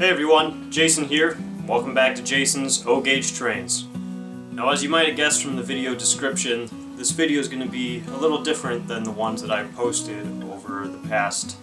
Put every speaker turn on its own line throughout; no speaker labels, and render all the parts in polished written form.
Hey everyone, Jason here. Welcome back to Jason's O-Gauge Trains. Now, as you might have guessed from the video description, this video is going to be a little different than the ones that I've posted over the past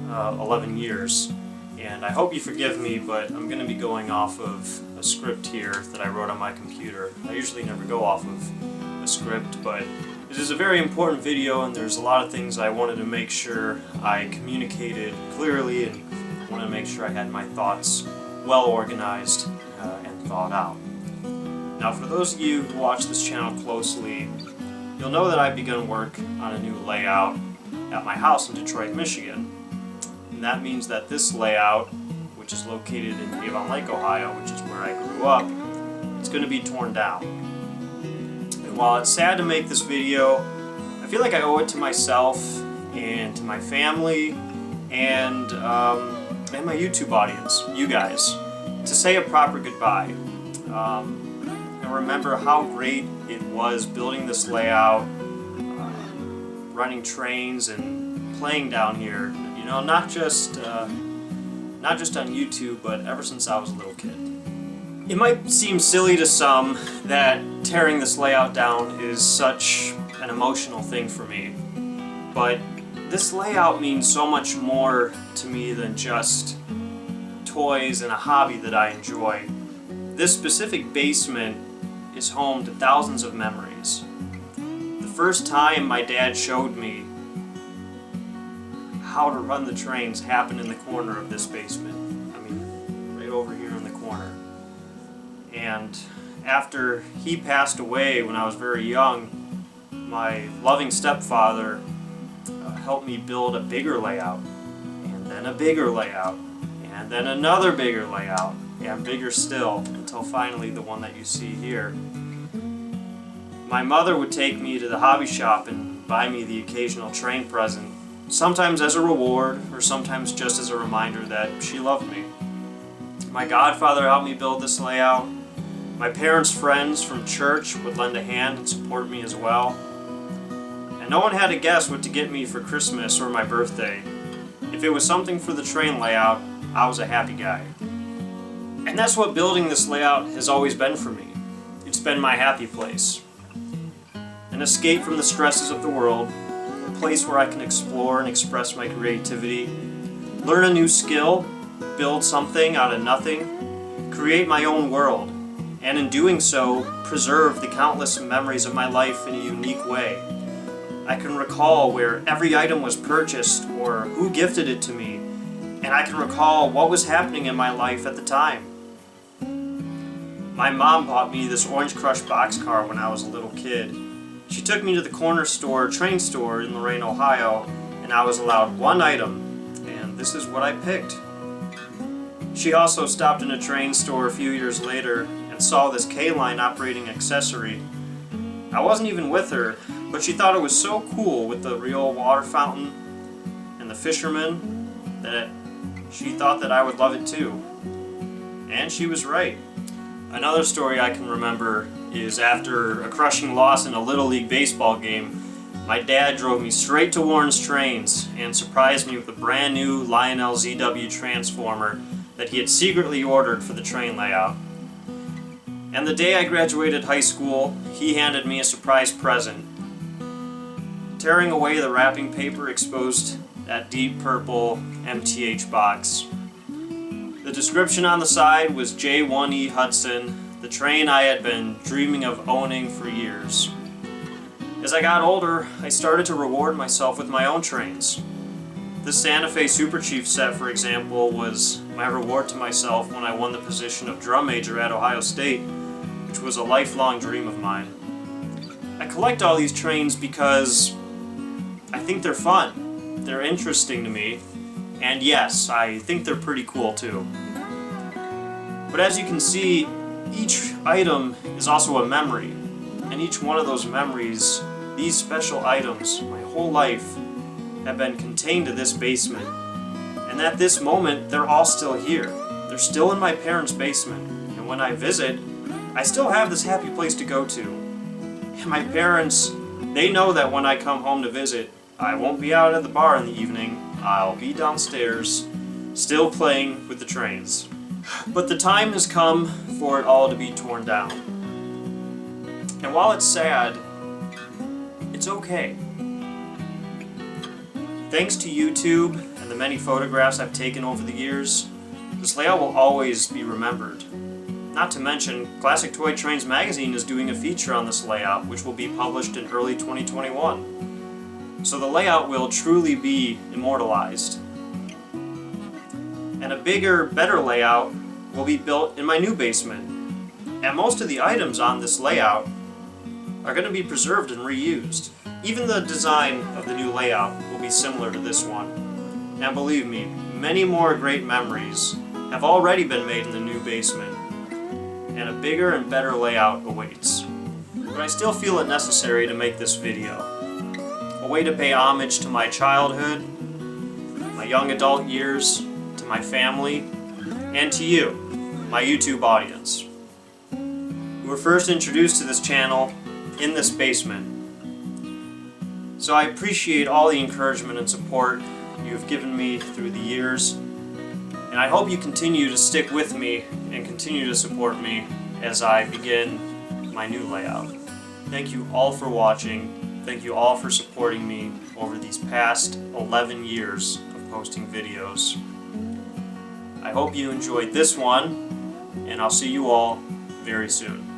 11 years. And I hope you forgive me, but I'm going to be going off of a script here that I wrote on my computer. I usually never go off of a script, but this is a very important video and there's a lot of things I wanted to make sure I communicated clearly, and wanted to make sure I had my thoughts well organized and thought out. Now, for those of you who watch this channel closely, you'll know that I've begun work on a new layout at my house in Detroit, Michigan. And that means that this layout, which is located in Avon Lake, Ohio, which is where I grew up, it's going to be torn down. And while it's sad to make this video, I feel like I owe it to myself and to my family and my YouTube audience, you guys, to say a proper goodbye. And remember how great it was building this layout, running trains and playing down here. You know, not just on YouTube, but ever since I was a little kid. It might seem silly to some that tearing this layout down is such an emotional thing for me, but this layout means so much more to me than just toys and a hobby that I enjoy. This specific basement is home to thousands of memories. The first time my dad showed me how to run the trains happened in the corner of this basement. I mean, right over here in the corner. And after he passed away when I was very young, my loving stepfather helped me build a bigger layout, and then a bigger layout, and then another bigger layout, and bigger still, until finally the one that you see here. My mother would take me to the hobby shop and buy me the occasional train present, sometimes as a reward, or sometimes just as a reminder that she loved me. My godfather helped me build this layout. My parents' friends from church would lend a hand and support me as well. And no one had to guess what to get me for Christmas or my birthday. If it was something for the train layout, I was a happy guy. And that's what building this layout has always been for me. It's been my happy place. An escape from the stresses of the world, a place where I can explore and express my creativity, learn a new skill, build something out of nothing, create my own world, and in doing so, preserve the countless memories of my life in a unique way. I can recall where every item was purchased or who gifted it to me, and I can recall what was happening in my life at the time. My mom bought me this Orange Crush boxcar when I was a little kid. She took me to the corner store, train store in Lorain, Ohio, and I was allowed one item, and this is what I picked. She also stopped in a train store a few years later and saw this K-line operating accessory. I wasn't even with her, but she thought it was so cool with the real water fountain and the fisherman that she thought that I would love it too. And she was right. Another story I can remember is after a crushing loss in a Little League baseball game, my dad drove me straight to Warren's Trains and surprised me with a brand new Lionel ZW transformer that he had secretly ordered for the train layout. And the day I graduated high school, he handed me a surprise present. Tearing away the wrapping paper exposed that deep purple MTH box. The description on the side was J1E Hudson, the train I had been dreaming of owning for years. As I got older, I started to reward myself with my own trains. The Santa Fe Super Chief set, for example, was my reward to myself when I won the position of drum major at Ohio State, which was a lifelong dream of mine. I collect all these trains because I think they're fun, they're interesting to me, and yes, I think they're pretty cool too. But as you can see, each item is also a memory, and each one of those memories, these special items, my whole life, have been contained to this basement. And at this moment, they're all still here. They're still in my parents' basement, and when I visit, I still have this happy place to go to. And my parents, they know that when I come home to visit, I won't be out at the bar in the evening. I'll be downstairs, still playing with the trains. But the time has come for it all to be torn down. And while it's sad, it's okay. Thanks to YouTube and the many photographs I've taken over the years, this layout will always be remembered. Not to mention, Classic Toy Trains magazine is doing a feature on this layout, which will be published in early 2021. So the layout will truly be immortalized. And a bigger, better layout will be built in my new basement. And most of the items on this layout are going to be preserved and reused. Even the design of the new layout will be similar to this one. And believe me, many more great memories have already been made in the new basement, and a bigger and better layout awaits. But I still feel it necessary to make this video. A way to pay homage to my childhood, my young adult years, to my family, and to you, my YouTube audience. We were first introduced to this channel in this basement. So I appreciate all the encouragement and support you have given me through the years, and I hope you continue to stick with me and continue to support me as I begin my new layout. Thank you all for watching. Thank you all for supporting me over these past 11 years of posting videos. I hope you enjoyed this one, and I'll see you all very soon.